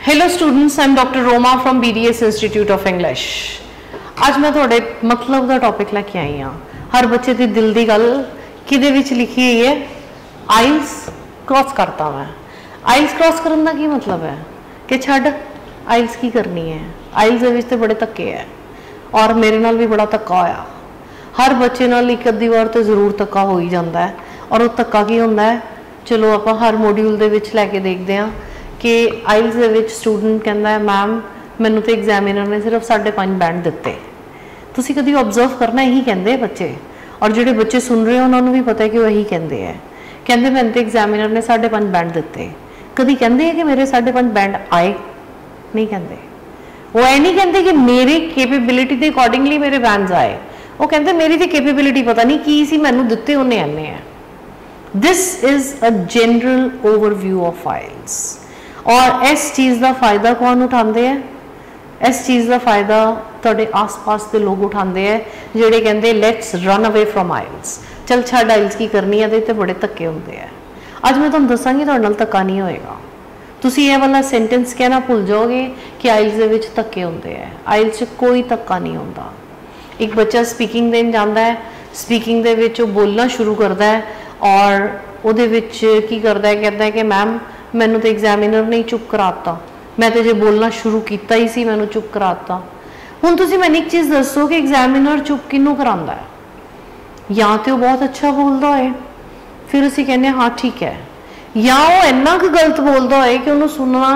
Hello students, I am doctor Roma from BDS institute of English. आज मैं थोड़े मतलब का टॉपिक लेके आई हाँ। हर बच्चे की दिल की गल किदे विच लिखी हुई है, आइल्स क्रॉस करता मैं। आइल्स क्रॉस करने का की मतलब है कि छड़ आइल्स की करनी है। आइल्स दे विच ते बड़े धक्के है और मेरे नाल भी बड़ा धक्का होया। हर बच्चे नाल एक अद्धी बार तो जरूर धक्का हो ही जाता है। और वो धक्का की होंदा है, चलो आप हर मॉड्यूल दे विच लैके देखते हैं कि आइल्स दे विच स्टूडेंट कहता है मैम मैनू तो एग्जामिनर ने सिर्फ 5.5 बैंड दिते। तुसी कभी ऑब्जर्व करना, यही कहते हैं बच्चे। और जोड़े बच्चे सुन रहे हो उन्होंने भी पता है कि वो यही कहते हैं, कहते मैंने तो एग्जामिनर ने 5.5 बैंड दिते। कभी कहते हैं कि मेरे 5.5 बैंड आए? नहीं कहते। वो ये नहीं कहते कि मेरी कैपेबिलिटी के अकॉर्डिंगली मेरे बैंड्स आए। वो कहते मेरी तो कैपेबिलिटी पता नहीं की सी, मैनू दिते उन्हें आने हैं। This is a general overview of isles. और इस चीज़ का फायदा कौन उठाते हैं? इस चीज़ का फायदा तुहाडे आस पास के लोग उठाते हैं जोड़े कहते लैट्स रन अवे फ्रॉम आइल्स। चल छड़ आइल्स की करनी है, तो बड़े धक्के होंगे हैं। अज मैं तुहानूं दसांगी तुहाडे नाल धक्का नहीं होएगा। तुसीं ये वाला सेंटेंस कहना भुल जाओगे कि आइल्स दे विच धक्के होंगे हैं। आइल्स कोई धक्का नहीं होता। एक बच्चा स्पीकिंग देन जाता है, स्पीकिंग दे विच बोलना शुरू करता है और उहदे विच की करता है, कहता है कि मैम मैनू तो एग्जामिनर ने चुप कराता, मैं तो जो बोलना शुरू किया ही सी, मैनू चुप कराता। हुण तुसीं मैनूं एक चीज़ दसो कि एग्जामिनर चुप किनू करांदा है? या तो बहुत अच्छा बोलता है, फिर असीं कहने हाँ ठीक है, या वो इन्ना क गलत बोलता है कि उन्होंने सुनना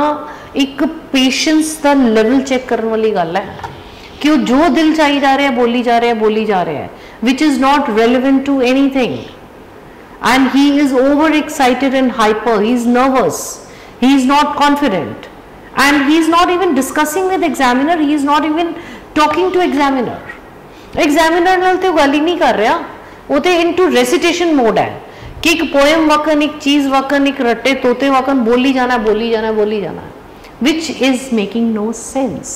एक पेशेंस का लेवल चेक करने वाली गल है कि वो जो दिल चाहिए जा रहा है बोली जा रहा है, बोली जा रहा है, which is not relevant to anything. And he is overexcited and hyper. He is nervous. He is not confident, and he is not even discussing with examiner. He is not even talking to examiner. Examiner नाल तो गल ही नहीं कर रहा, वो तो into recitation mode है कि एक पोएम वकन, एक चीज वकन, एक रट्टे तोते वकन बोली जाना, बोली जाना, बोली जाना, which is making no sense.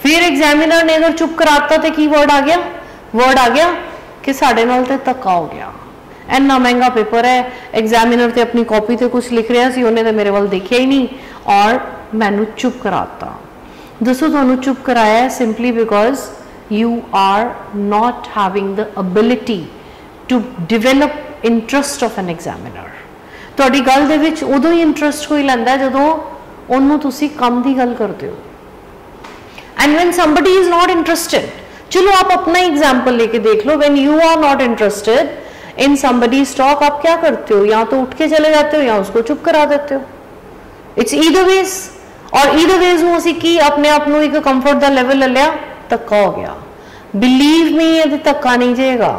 फिर एग्जामिनर ने अगर चुप कराता तो की वर्ड आ गया? वर्ड आ गया कि साढ़े नाल ते धक्का हो गया। इन्ना महंगा पेपर है, एग्जामिनर तो अपनी कॉपी से कुछ लिख रहा सी, उन्हें तो मेरे वाल देखिया ही नहीं और मैनू चुप कराता। दसो तुहानू चुप कराया है simply because you are not having the ability to develop interest of an examiner. तुहाडी गल दे विच उदों ही इंटरस्ट कोई लैंदा जदों उन्होंने तुसी काम दी गल करते हो। And when somebody is not interested, चलो आप अपना एग्जाम्पल लेके देख लो। When you are not interested in somebody's talk, आप क्या करते हो? या तो उठ के चले जाते हो या उसको चुप करा देते हो। It's either ways. और ईदर वेज में असीं की अपने आप नूं एक कंफर्ट दा लेवल ले लिया, धक्का हो गया। बिलीव मी, ये धक्का नहीं जाएगा,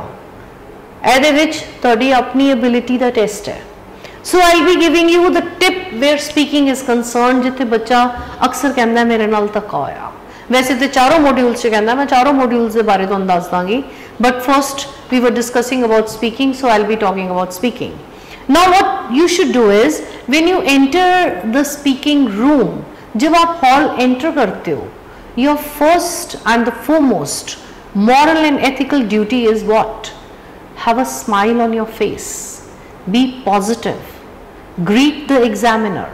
ਇਹਦੇ ਵਿੱਚ ਤੁਹਾਡੀ ਆਪਣੀ एबिलिटी ਦਾ टेस्ट है। So I be giving you the tip where speaking is concern, जिथे बच्चा अक्सर कहता मेरे नाल धक्का होया। वैसे तो चारों मॉड्यूल्स से कहता, मैं चारों मॉड्यूल्स के बारे तुहानूं दस Dangi, but first we were discussing about speaking, so I'll be talking about speaking. Now what you should do is when you enter the speaking room, जब आप hall enter करते हो, your first and the foremost moral and ethical duty is what? Have a smile on your face, be positive, greet the examiner.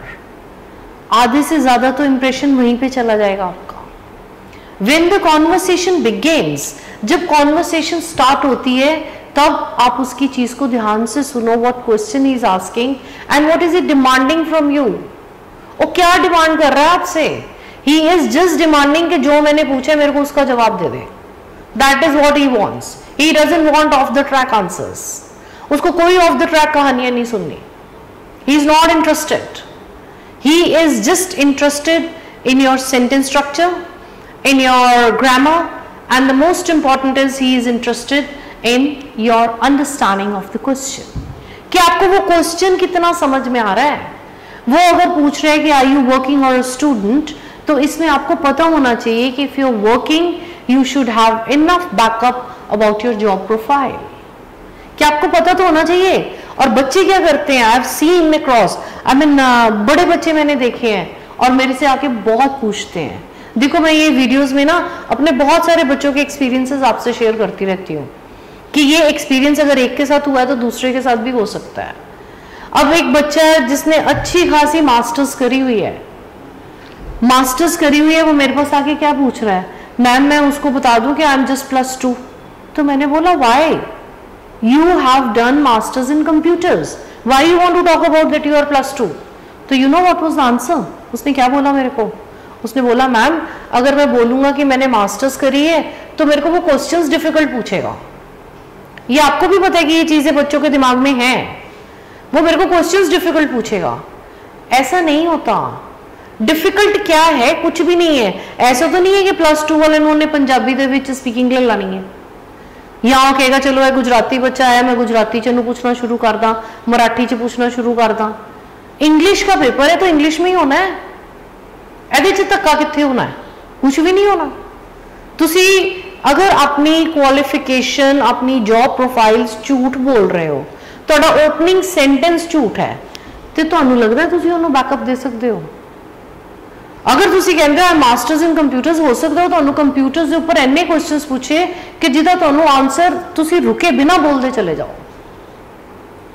आधे से ज़्यादा तो impression वहीं पे चला जाएगा आपका। When the conversation begins, जब कॉन्वर्सेशन स्टार्ट होती है तब आप उसकी चीज को ध्यान से सुनो, what question he is asking and what is it demanding from you. वो क्या डिमांड कर रहा है आपसे? ही इज जस्ट डिमांडिंग कि जो मैंने पूछा मेरे को उसका जवाब दे दे। That is what he wants. He doesn't want off the track answers. उसको कोई ऑफ द ट्रैक कहानियां नहीं सुननी। He is not interested. He is just interested in your sentence structure, in your grammar, and the most important is he is interested in your understanding of the question. कि आपको वो question कितना समझ में आ रहा है। वो अगर पूछ रहे हैं कि आर यू वर्किंग और अ स्टूडेंट, तो इसमें आपको पता होना चाहिए कि if you are working you should have enough backup about your job profile. कि आपको पता तो होना चाहिए। और बच्चे क्या करते हैं, I have seen across, I mean बड़े बच्चे मैंने देखे हैं और मेरे से आके बहुत पूछते हैं। देखो मैं ये वीडियोस में ना अपने बहुत सारे बच्चों के एक्सपीरियंसेस आपसे शेयर करती रहती हूँ कि ये एक्सपीरियंस अगर एक के साथ हुआ है तो दूसरे के साथ भी हो सकता है। अब एक बच्चा है जिसने अच्छी खासी मास्टर्स करी हुई है, मास्टर्स करी हुई है, वो मेरे पास आके क्या पूछ रहा है, मैम मैं उसको बता दूं कि आई एम जस्ट +2। तो मैंने बोला why, you have done masters in computers, why you want to talk about that you are +2। तो you know what was the answer, उसने क्या बोला मेरे को, उसने बोला मैम अगर मैं बोलूंगा कि मैंने मास्टर्स करी है तो मेरे को वो क्वेश्चंस डिफिकल्ट पूछेगा। ये आपको भी पता है कि ये चीजें बच्चों के दिमाग में हैं, वो मेरे को क्वेश्चंस डिफिकल्ट पूछेगा। ऐसा नहीं होता, डिफिकल्ट क्या है, कुछ भी नहीं है। ऐसा तो नहीं है कि +2 वाले उन्होंने पंजाबी दे विच स्पीकिंग ले लानी है, या कहेगा चलो ये गुजराती बच्चा आया मैं गुजराती च पूछना शुरू कर दा, मराठी च पूछना शुरू कर दा। इंग्लिश का पेपर है तो इंग्लिश में ही होना है, ਇਹਦੇ ਚ ਧੱਕਾ कित्थे होना है, कुछ भी नहीं होना। तुसी अगर अपनी क्वालिफिकेशन अपनी जॉब प्रोफाइल्स झूठ बोल रहे हो, ਤੁਹਾਡਾ ओपनिंग सेंटेंस झूठ है, तो ਤੁਹਾਨੂੰ लगता है तुसी ਉਹਨੂੰ बैकअप दे सकते हो। अगर तुसी कहंदे हो मास्टर्स इन कंप्यूटर्स, हो सकता हो ਤੁਹਾਨੂੰ कंप्यूटर्स ਦੇ ਉੱਪਰ ਇੰਨੇ क्वेश्चंस पूछे कि ਜਿਹਦਾ ਤੁਹਾਨੂੰ आंसर तुसी रुके बिना बोलते चले जाओ,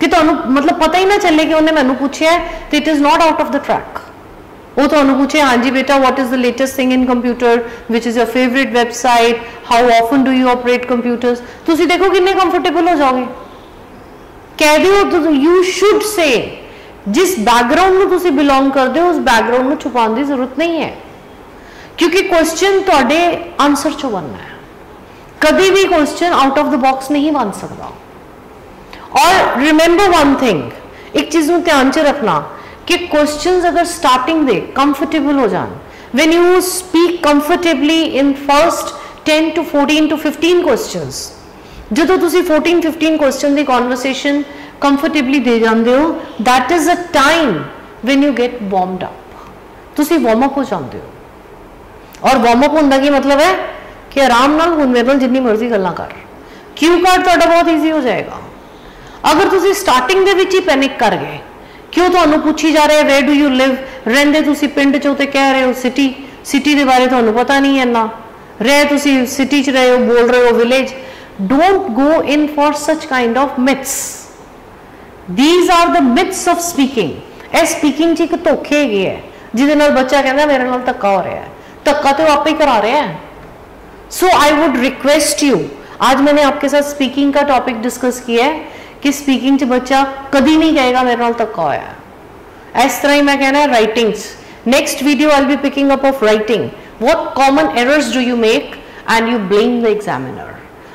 कि ਤੁਹਾਨੂੰ मतलब पता ही ना चले कि उन्हें मैनू पूछा है, तो it is not out of the track. वो तो पूछे हाँ जी बेटा what is the latest thing in computer, which is your favourite website, how often do you operate computers, तुसी देखो कितने कंफर्टेबल हो जाओगे। कह दो यू शुड से, जिस बैकग्राउंड में तुसी बिलोंग करते हो उस बैकग्राउंड में छुपाने की जरूरत नहीं है, क्योंकि क्वेश्चन तुहाडे आंसर चो बनना है, कभी भी question out of the box नहीं बन सकता। और रिमेंबर वन थिंग, एक चीज में ध्यान च रखना कि क्वेश्चंस अगर स्टार्टिंग दे कंफर्टेबल हो जान, when you speak comfortably in first 10 to 14 to 15 questions, जो तुसी 14-15 क्वेश्चन दी कॉन्वर्सेशन कंफर्टेबली दे जाते हो, that is a time when you get warmed up, तुसी वार्म अप हो जाते हो। और वार्म अप होने का मतलब है कि आराम नाल हुण मेरे नाल जिन्नी मर्जी गल्लां कर, क्यू कार्ड तुहाडा बहुत ईजी हो जाएगा। अगर तुसी स्टार्टिंग दे विच ही पैनिक कर गए, क्यों ਤੁਹਾਨੂੰ पूछी जा रहे वेयर डू यू लिव, ਰਹਿੰਦੇ ਤੁਸੀਂ ਪਿੰਡ ਚੋਂ ਤੇ ਕਹਿ ਰਹੇ ਹੋ ਸਿਟੀ, ਸਿਟੀ ਦੇ ਬਾਰੇ ਤੁਹਾਨੂੰ ਪਤਾ ਨਹੀਂ ਇੰਨਾ, ਰਹਿ ਤੁਸੀਂ ਸਿਟੀ ਚ ਰਹੇ ਹੋ ਬੋਲ ਰਹੇ ਹੋ village. Don't go in for such kind of myths, these are the myths of speaking. ਇਹ स्पीकिंग ਚ ਇੱਕ ਧੋਖੇ ਹੈਗੇ ਹੈ ਜਿਹਦੇ ਨਾਲ ਬੱਚਾ ਕਹਿੰਦਾ ਮੇਰੇ ਨਾਲ ਧੱਕਾ ਹੋ ਰਿਹਾ ਹੈ, ਧੱਕਾ तो आप ही करा रहे हैं। सो आई वुड रिक्वेस्ट यू, आज मैंने आपके साथ स्पीकिंग का टॉपिक डिस्कस किया है कि स्पीकिंग च बच्चा कभी नहीं कहेगा मेरे नाल धक्का होया। इस तरह ही मैं कहना है writings, next video I will be picking up of writing, what common errors do you make and you blame the examiner.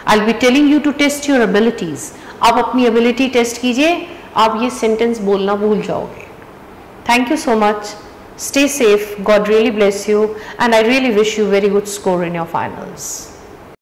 I will be telling you to test your abilities, आप अपनी एबिलिटी टेस्ट कीजिए, आप ये sentence बोलना भूल जाओगे। Thank you so much, stay safe, God really bless you, and I really wish you very good score in your finals.